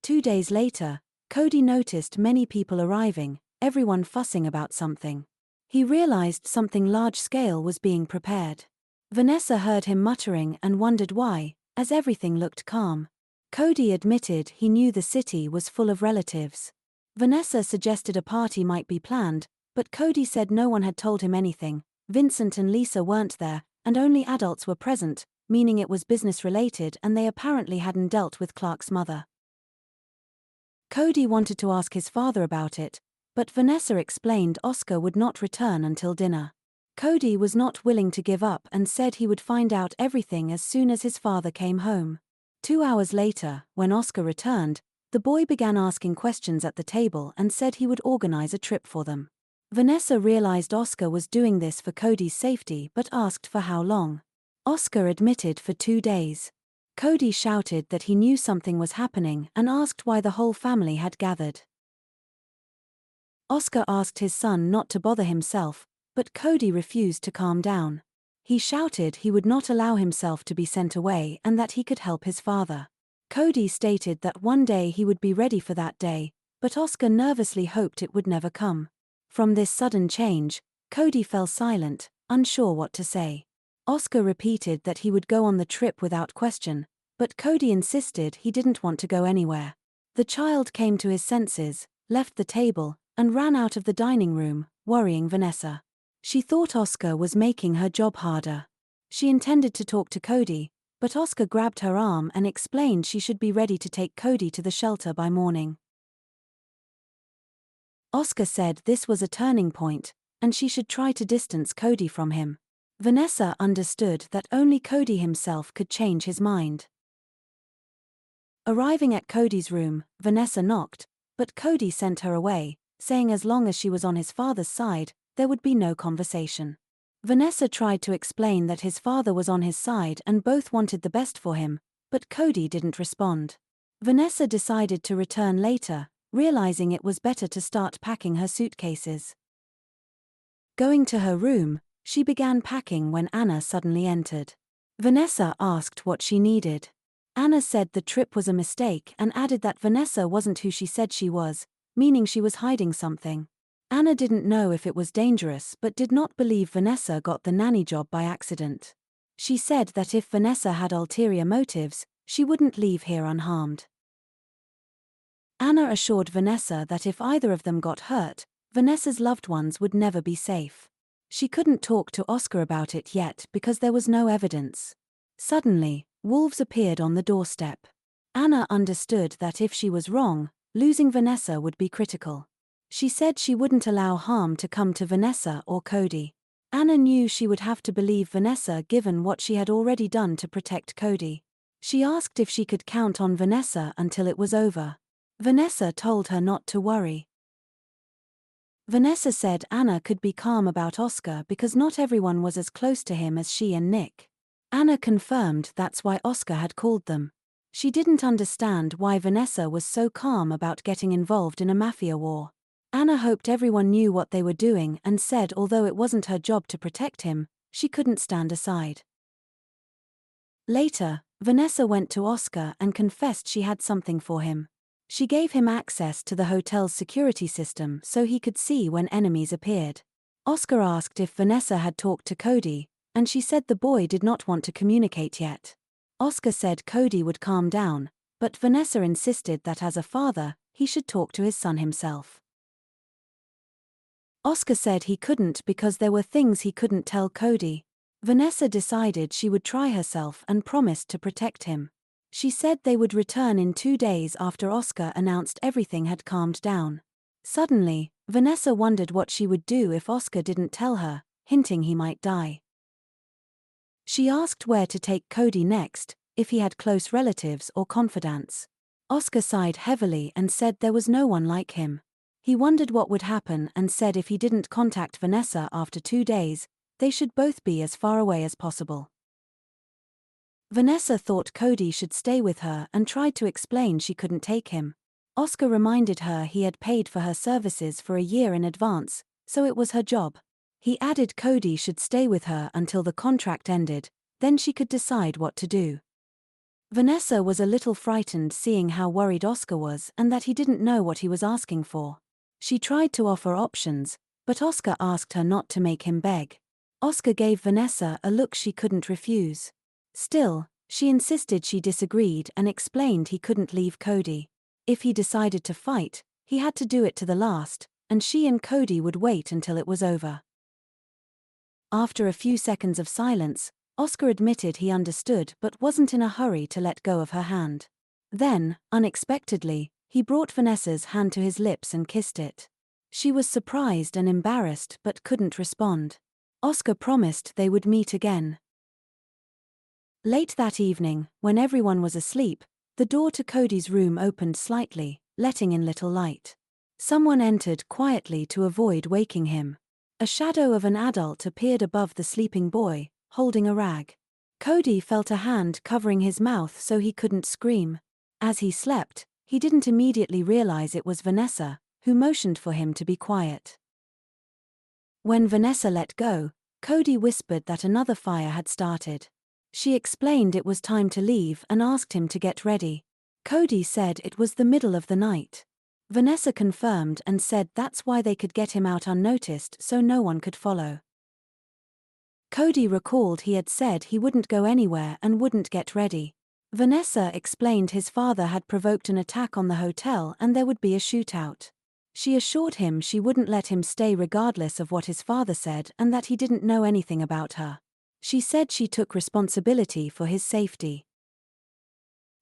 2 days later, Cody noticed many people arriving, everyone fussing about something. He realized something large-scale was being prepared. Vanessa heard him muttering and wondered why, as everything looked calm. Cody admitted he knew the city was full of relatives. Vanessa suggested a party might be planned, but Cody said no one had told him anything. Vincent and Lisa weren't there, and only adults were present, meaning it was business-related and they apparently hadn't dealt with Clark's mother. Cody wanted to ask his father about it, but Vanessa explained Oscar would not return until dinner. Cody was not willing to give up and said he would find out everything as soon as his father came home. 2 hours later, when Oscar returned, the boy began asking questions at the table and said he would organize a trip for them. Vanessa realized Oscar was doing this for Cody's safety but asked for how long. Oscar admitted for 2 days. Cody shouted that he knew something was happening and asked why the whole family had gathered. Oscar asked his son not to bother himself, but Cody refused to calm down. He shouted he would not allow himself to be sent away and that he could help his father. Cody stated that one day he would be ready for that day, but Oscar nervously hoped it would never come. From this sudden change, Cody fell silent, unsure what to say. Oscar repeated that he would go on the trip without question, but Cody insisted he didn't want to go anywhere. The child came to his senses, left the table, and ran out of the dining room, worrying Vanessa. She thought Oscar was making her job harder. She intended to talk to Cody, but Oscar grabbed her arm and explained she should be ready to take Cody to the shelter by morning. Oscar said this was a turning point, and she should try to distance Cody from him. Vanessa understood that only Cody himself could change his mind. Arriving at Cody's room, Vanessa knocked, but Cody sent her away, saying as long as she was on his father's side, there would be no conversation. Vanessa tried to explain that his father was on his side and both wanted the best for him, but Cody didn't respond. Vanessa decided to return later, realizing it was better to start packing her suitcases. Going to her room, she began packing when Anna suddenly entered. Vanessa asked what she needed. Anna said the trip was a mistake and added that Vanessa wasn't who she said she was, meaning she was hiding something. Anna didn't know if it was dangerous but did not believe Vanessa got the nanny job by accident. She said that if Vanessa had ulterior motives, she wouldn't leave here unharmed. Anna assured Vanessa that if either of them got hurt, Vanessa's loved ones would never be safe. She couldn't talk to Oscar about it yet because there was no evidence. Suddenly, wolves appeared on the doorstep. Anna understood that if she was wrong, losing Vanessa would be critical. She said she wouldn't allow harm to come to Vanessa or Cody. Anna knew she would have to believe Vanessa given what she had already done to protect Cody. She asked if she could count on Vanessa until it was over. Vanessa told her not to worry. Vanessa said Anna could be calm about Oscar because not everyone was as close to him as she and Nick. Anna confirmed that's why Oscar had called them. She didn't understand why Vanessa was so calm about getting involved in a mafia war. Anna hoped everyone knew what they were doing and said although it wasn't her job to protect him, she couldn't stand aside. Later, Vanessa went to Oscar and confessed she had something for him. She gave him access to the hotel's security system so he could see when enemies appeared. Oscar asked if Vanessa had talked to Cody, and she said the boy did not want to communicate yet. Oscar said Cody would calm down, but Vanessa insisted that as a father, he should talk to his son himself. Oscar said he couldn't because there were things he couldn't tell Cody. Vanessa decided she would try herself and promised to protect him. She said they would return in 2 days after Oscar announced everything had calmed down. Suddenly, Vanessa wondered what she would do if Oscar didn't tell her, hinting he might die. She asked where to take Cody next, if he had close relatives or confidants. Oscar sighed heavily and said there was no one like him. He wondered what would happen and said if he didn't contact Vanessa after 2 days, they should both be as far away as possible. Vanessa thought Cody should stay with her and tried to explain she couldn't take him. Oscar reminded her he had paid for her services for a year in advance, so it was her job. He added Cody should stay with her until the contract ended, then she could decide what to do. Vanessa was a little frightened seeing how worried Oscar was and that he didn't know what he was asking for. She tried to offer options, but Oscar asked her not to make him beg. Oscar gave Vanessa a look she couldn't refuse. Still, she insisted she disagreed and explained he couldn't leave Cody. If he decided to fight, he had to do it to the last, and she and Cody would wait until it was over. After a few seconds of silence, Oscar admitted he understood but wasn't in a hurry to let go of her hand. Then, unexpectedly, he brought Vanessa's hand to his lips and kissed it. She was surprised and embarrassed but couldn't respond. Oscar promised they would meet again. Late that evening, when everyone was asleep, the door to Cody's room opened slightly, letting in little light. Someone entered quietly to avoid waking him. A shadow of an adult appeared above the sleeping boy, holding a rag. Cody felt a hand covering his mouth so he couldn't scream. As he slept, he didn't immediately realize it was Vanessa, who motioned for him to be quiet. When Vanessa let go, Cody whispered that another fire had started. She explained it was time to leave and asked him to get ready. Cody said it was the middle of the night. Vanessa confirmed and said that's why they could get him out unnoticed so no one could follow. Cody recalled he had said he wouldn't go anywhere and wouldn't get ready. Vanessa explained his father had provoked an attack on the hotel and there would be a shootout. She assured him she wouldn't let him stay regardless of what his father said and that he didn't know anything about her. She said she took responsibility for his safety.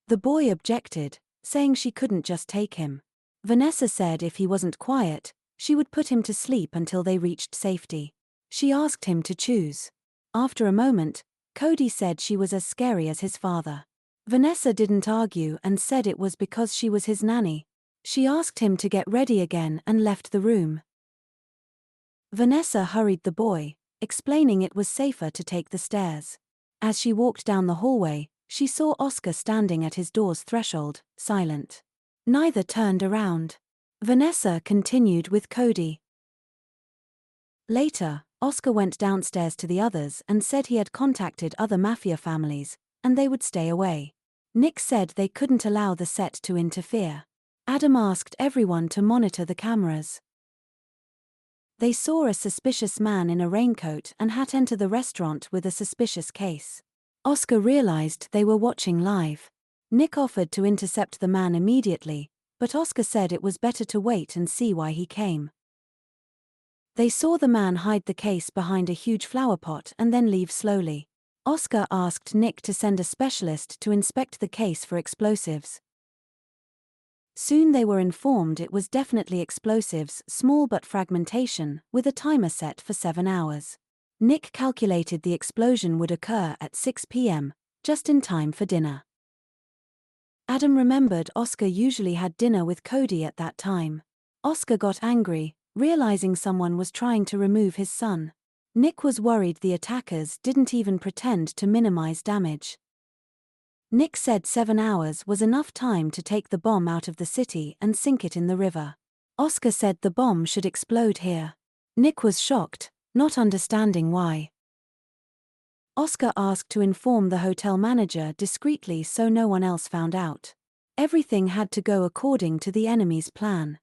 The boy objected, saying she couldn't just take him. Vanessa said if he wasn't quiet, she would put him to sleep until they reached safety. She asked him to choose. After a moment, Cody said she was as scary as his father. Vanessa didn't argue and said it was because she was his nanny. She asked him to get ready again and left the room. Vanessa hurried the boy, explaining it was safer to take the stairs. As she walked down the hallway, she saw Oscar standing at his door's threshold, silent. Neither turned around. Vanessa continued with Cody. Later, Oscar went downstairs to the others and said he had contacted other mafia families, and they would stay away. Nick said they couldn't allow the set to interfere. Adam asked everyone to monitor the cameras. They saw a suspicious man in a raincoat and hat enter the restaurant with a suspicious case. Oscar realized they were watching live. Nick offered to intercept the man immediately, but Oscar said it was better to wait and see why he came. They saw the man hide the case behind a huge flower pot and then leave slowly. Oscar asked Nick to send a specialist to inspect the case for explosives. Soon they were informed it was definitely explosives, small but fragmentation, with a timer set for 7 hours. Nick calculated the explosion would occur at 6 p.m., just in time for dinner. Adam remembered Oscar usually had dinner with Cody at that time. Oscar got angry, realizing someone was trying to remove his son. Nick was worried the attackers didn't even pretend to minimize damage. Nick said 7 hours was enough time to take the bomb out of the city and sink it in the river. Oscar said the bomb should explode here. Nick was shocked, not understanding why. Oscar asked to inform the hotel manager discreetly so no one else found out. Everything had to go according to the enemy's plan.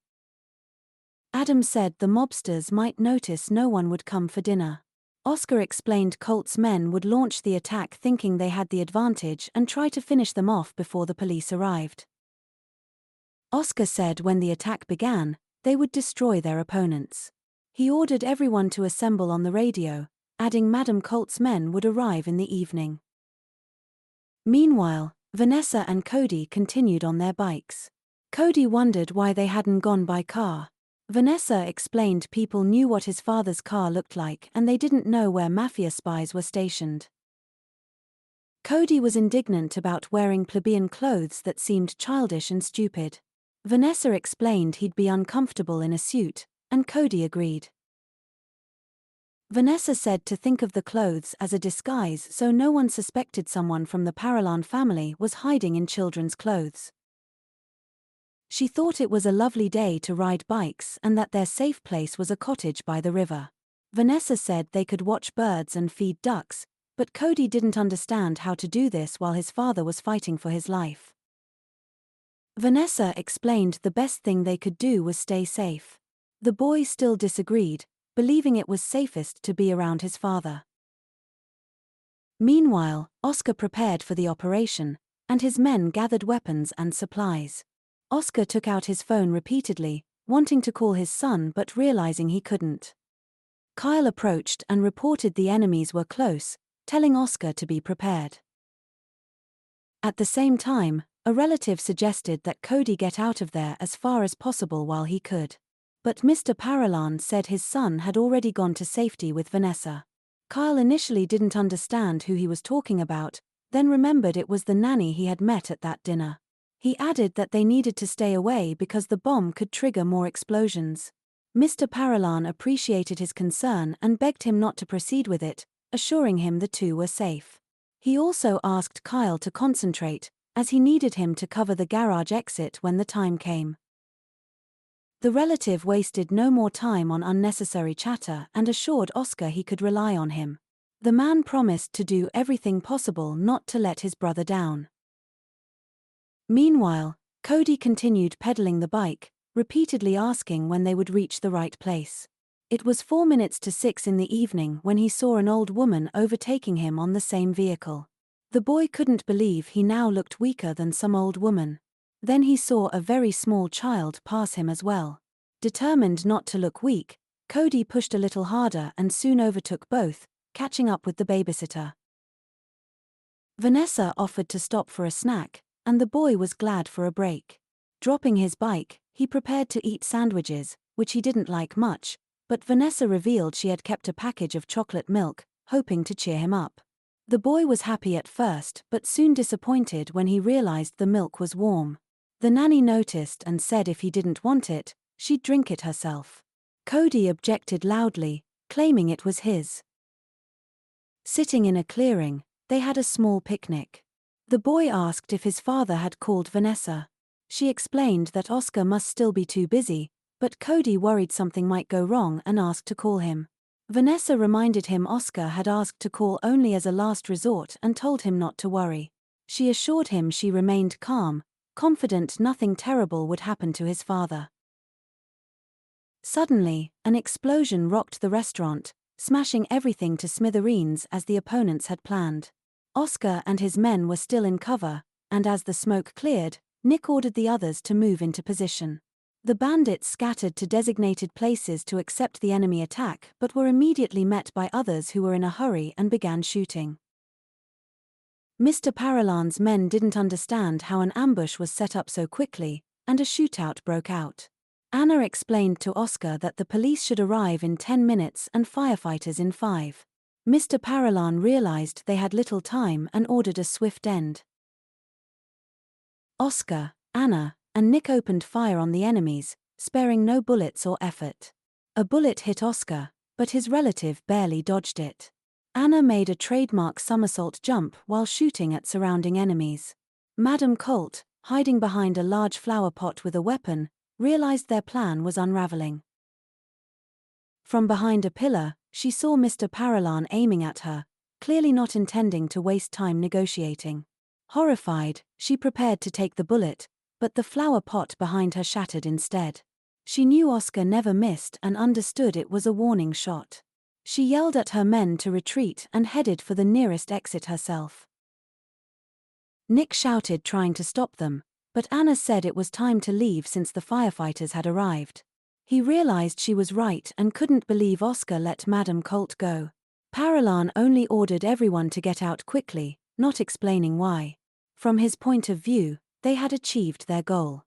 Adam said the mobsters might notice no one would come for dinner. Oscar explained Colt's men would launch the attack thinking they had the advantage and try to finish them off before the police arrived. Oscar said when the attack began, they would destroy their opponents. He ordered everyone to assemble on the radio, adding Madam Colt's men would arrive in the evening. Meanwhile, Vanessa and Cody continued on their bikes. Cody wondered why they hadn't gone by car. Vanessa explained people knew what his father's car looked like and they didn't know where mafia spies were stationed. Cody was indignant about wearing plebeian clothes that seemed childish and stupid. Vanessa explained he'd be uncomfortable in a suit, and Cody agreed. Vanessa said to think of the clothes as a disguise so no one suspected someone from the Paralan family was hiding in children's clothes. She thought it was a lovely day to ride bikes and that their safe place was a cottage by the river. Vanessa said they could watch birds and feed ducks, But Cody didn't understand how to do this while his father was fighting for his life. Vanessa explained the best thing they could do was stay safe. The boy still disagreed, believing it was safest to be around his father. Meanwhile, Oscar prepared for the operation, and his men gathered weapons and supplies. Oscar took out his phone repeatedly, wanting to call his son but realizing he couldn't. Kyle approached and reported the enemies were close, telling Oscar to be prepared. At the same time, a relative suggested that Cody get out of there as far as possible while he could. But Mr. Paralan said his son had already gone to safety with Vanessa. Kyle initially didn't understand who he was talking about, then remembered it was the nanny he had met at that dinner. He added that they needed to stay away because the bomb could trigger more explosions. Mr. Paralan appreciated his concern and begged him not to proceed with it, assuring him the two were safe. He also asked Kyle to concentrate, as he needed him to cover the garage exit when the time came. The relative wasted no more time on unnecessary chatter and assured Oscar he could rely on him. The man promised to do everything possible not to let his brother down. Meanwhile, Cody continued pedaling the bike, repeatedly asking when they would reach the right place. It was 4 minutes to 6 in the evening when he saw an old woman overtaking him on the same vehicle. The boy couldn't believe he now looked weaker than some old woman. Then he saw a very small child pass him as well. Determined not to look weak, Cody pushed a little harder and soon overtook both, catching up with the babysitter. Vanessa offered to stop for a snack, and the boy was glad for a break. Dropping his bike, he prepared to eat sandwiches, which he didn't like much, but Vanessa revealed she had kept a package of chocolate milk, hoping to cheer him up. The boy was happy at first but soon disappointed when he realized the milk was warm. The nanny noticed and said if he didn't want it, she'd drink it herself. Cody objected loudly, claiming it was his. Sitting in a clearing, they had a small picnic. The boy asked if his father had called Vanessa. She explained that Oscar must still be too busy, but Cody worried something might go wrong and asked to call him. Vanessa reminded him Oscar had asked to call only as a last resort and told him not to worry. She assured him she remained calm, confident nothing terrible would happen to his father. Suddenly, an explosion rocked the restaurant, smashing everything to smithereens as the opponents had planned. Oscar and his men were still in cover, and as the smoke cleared, Nick ordered the others to move into position. The bandits scattered to designated places to accept the enemy attack but were immediately met by others who were in a hurry and began shooting. Mr. Paralan's men didn't understand how an ambush was set up so quickly, and a shootout broke out. Anna explained to Oscar that the police should arrive in 10 minutes and firefighters in 5. Mr. Paralan realized they had little time and ordered a swift end. Oscar, Anna, and Nick opened fire on the enemies, sparing no bullets or effort. A bullet hit Oscar, but his relative barely dodged it. Anna made a trademark somersault jump while shooting at surrounding enemies. Madame Colt, hiding behind a large flower pot with a weapon, realized their plan was unraveling. From behind a pillar, she saw Mr. Paralan aiming at her, clearly not intending to waste time negotiating. Horrified, she prepared to take the bullet, but the flower pot behind her shattered instead. She knew Oscar never missed and understood it was a warning shot. She yelled at her men to retreat and headed for the nearest exit herself. Nick shouted trying to stop them, but Anna said it was time to leave since the firefighters had arrived. He realized she was right and couldn't believe Oscar let Madame Colt go. Paralan only ordered everyone to get out quickly, not explaining why. From his point of view, they had achieved their goal.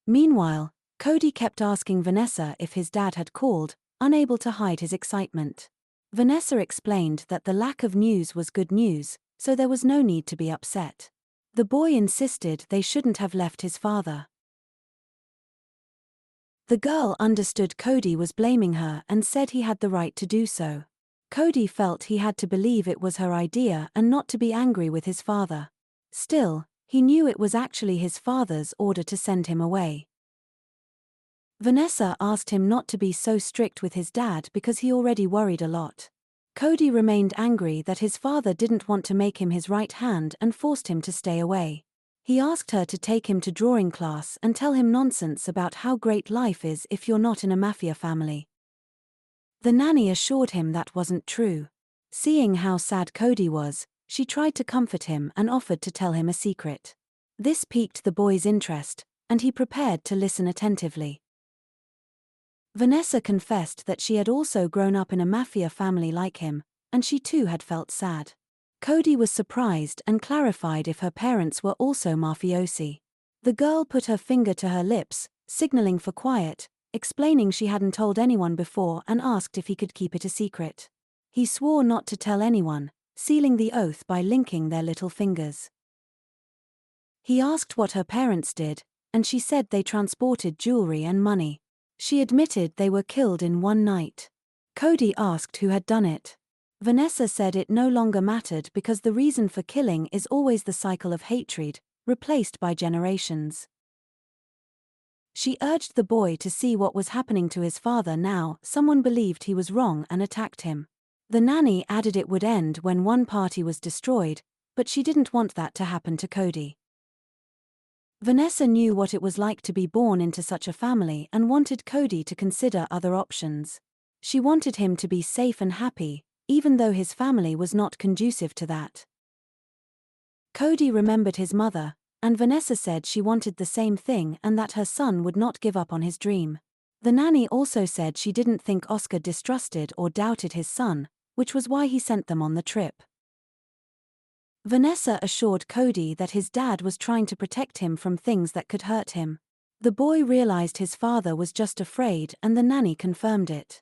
Meanwhile, Cody kept asking Vanessa if his dad had called, unable to hide his excitement. Vanessa explained that the lack of news was good news, so there was no need to be upset. The boy insisted they shouldn't have left his father. The girl understood Cody was blaming her and said he had the right to do so. Cody felt he had to believe it was her idea and not to be angry with his father. Still, he knew it was actually his father's order to send him away. Vanessa asked him not to be so strict with his dad because he already worried a lot. Cody remained angry that his father didn't want to make him his right hand and forced him to stay away. He asked her to take him to drawing class and tell him nonsense about how great life is if you're not in a mafia family. The nanny assured him that wasn't true. Seeing how sad Cody was, she tried to comfort him and offered to tell him a secret. This piqued the boy's interest, and he prepared to listen attentively. Vanessa confessed that she had also grown up in a mafia family like him, and she too had felt sad. Cody was surprised and clarified if her parents were also mafiosi. The girl put her finger to her lips, signaling for quiet, explaining she hadn't told anyone before and asked if he could keep it a secret. He swore not to tell anyone, sealing the oath by linking their little fingers. He asked what her parents did, and she said they transported jewelry and money. She admitted they were killed in one night. Cody asked who had done it. Vanessa said it no longer mattered because the reason for killing is always the cycle of hatred, replaced by generations. She urged the boy to see what was happening to his father now. Someone believed he was wrong and attacked him. The nanny added it would end when one party was destroyed, but she didn't want that to happen to Cody. Vanessa knew what it was like to be born into such a family and wanted Cody to consider other options. She wanted him to be safe and happy, even though his family was not conducive to that. Cody remembered his mother, and Vanessa said she wanted the same thing and that her son would not give up on his dream. The nanny also said she didn't think Oscar distrusted or doubted his son, which was why he sent them on the trip. Vanessa assured Cody that his dad was trying to protect him from things that could hurt him. The boy realized his father was just afraid and the nanny confirmed it.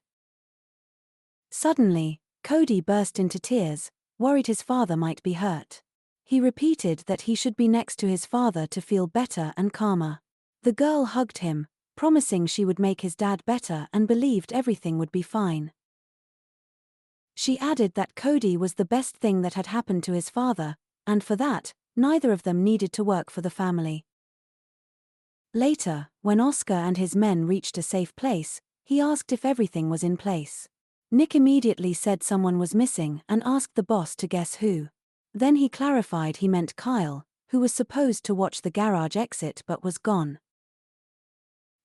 Suddenly, Cody burst into tears, worried his father might be hurt. He repeated that he should be next to his father to feel better and calmer. The girl hugged him, promising she would make his dad better and believed everything would be fine. She added that Cody was the best thing that had happened to his father, and for that, neither of them needed to work for the family. Later, when Oscar and his men reached a safe place, he asked if everything was in place. Nick immediately said someone was missing and asked the boss to guess who. Then he clarified he meant Kyle, who was supposed to watch the garage exit but was gone.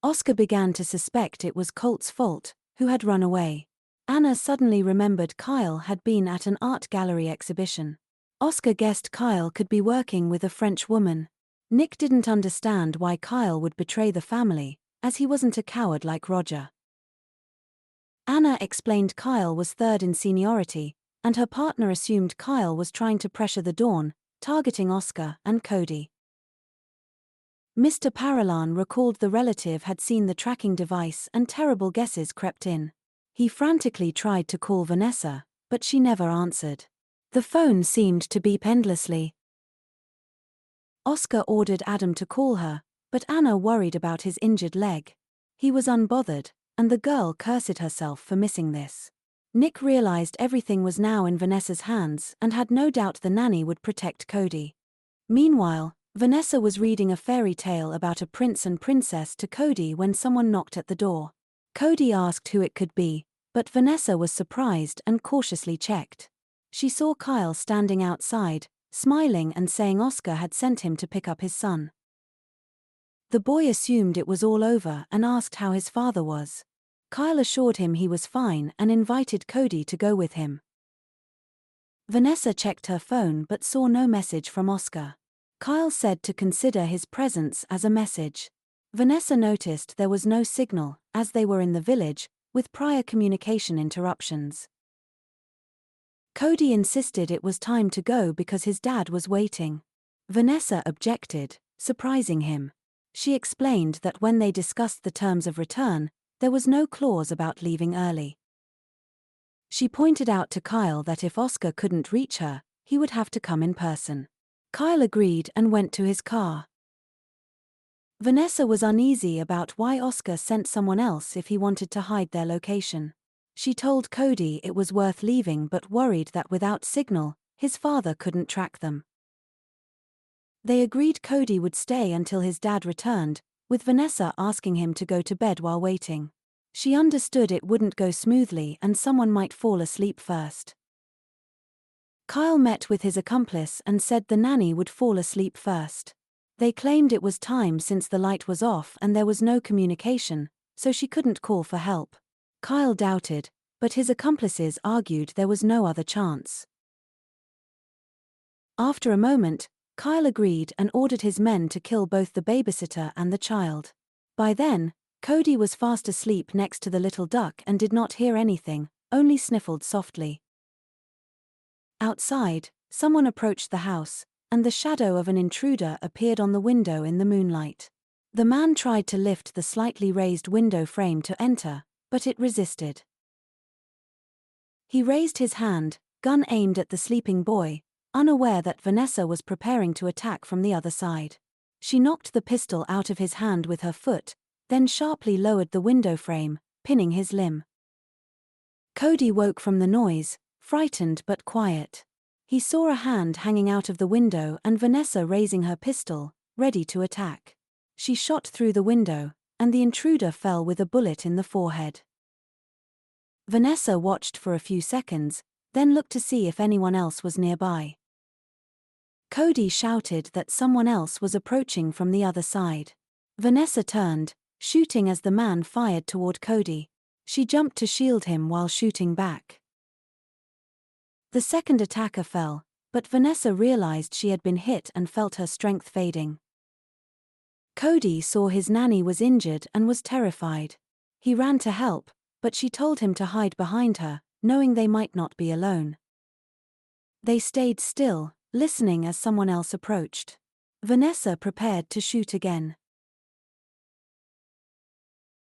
Oscar began to suspect it was Colt's fault, who had run away. Anna suddenly remembered Kyle had been at an art gallery exhibition. Oscar guessed Kyle could be working with a French woman. Nick didn't understand why Kyle would betray the family, as he wasn't a coward like Roger. Anna explained Kyle was third in seniority, and her partner assumed Kyle was trying to pressure the Dawn, targeting Oscar and Cody. Mr. Paralan recalled the relative had seen the tracking device and terrible guesses crept in. He frantically tried to call Vanessa, but she never answered. The phone seemed to beep endlessly. Oscar ordered Adam to call her, but Anna worried about his injured leg. He was unbothered, and the girl cursed herself for missing this. Nick realized everything was now in Vanessa's hands and had no doubt the nanny would protect Cody. Meanwhile, Vanessa was reading a fairy tale about a prince and princess to Cody when someone knocked at the door. Cody asked who it could be, but Vanessa was surprised and cautiously checked. She saw Kyle standing outside, smiling and saying Oscar had sent him to pick up his son. The boy assumed it was all over and asked how his father was. Kyle assured him he was fine and invited Cody to go with him. Vanessa checked her phone but saw no message from Oscar. Kyle said to consider his presence as a message. Vanessa noticed there was no signal, as they were in the village, with prior communication interruptions. Cody insisted it was time to go because his dad was waiting. Vanessa objected, surprising him. She explained that when they discussed the terms of return, there was no clause about leaving early. She pointed out to Kyle that if Oscar couldn't reach her, he would have to come in person. Kyle agreed and went to his car. Vanessa was uneasy about why Oscar sent someone else if he wanted to hide their location. She told Cody it was worth leaving but worried that without signal, his father couldn't track them. They agreed Cody would stay until his dad returned, with Vanessa asking him to go to bed while waiting. She understood it wouldn't go smoothly and someone might fall asleep first. Kyle met with his accomplice and said the nanny would fall asleep first. They claimed it was time since the light was off and there was no communication, so she couldn't call for help. Kyle doubted, but his accomplices argued there was no other chance. After a moment, Kyle agreed and ordered his men to kill both the babysitter and the child. By then, Cody was fast asleep next to the little duck and did not hear anything, only sniffled softly. Outside, someone approached the house, and the shadow of an intruder appeared on the window in the moonlight. The man tried to lift the slightly raised window frame to enter, but it resisted. He raised his hand, gun aimed at the sleeping boy, unaware that Vanessa was preparing to attack from the other side. She knocked the pistol out of his hand with her foot, then sharply lowered the window frame, pinning his limb. Cody woke from the noise, frightened but quiet. He saw a hand hanging out of the window and Vanessa raising her pistol, ready to attack. She shot through the window, and the intruder fell with a bullet in the forehead. Vanessa watched for a few seconds, then looked to see if anyone else was nearby. Cody shouted that someone else was approaching from the other side. Vanessa turned, shooting as the man fired toward Cody. She jumped to shield him while shooting back. The second attacker fell, but Vanessa realized she had been hit and felt her strength fading. Cody saw his nanny was injured and was terrified. He ran to help, but she told him to hide behind her, knowing they might not be alone. They stayed still, listening as someone else approached. Vanessa prepared to shoot again.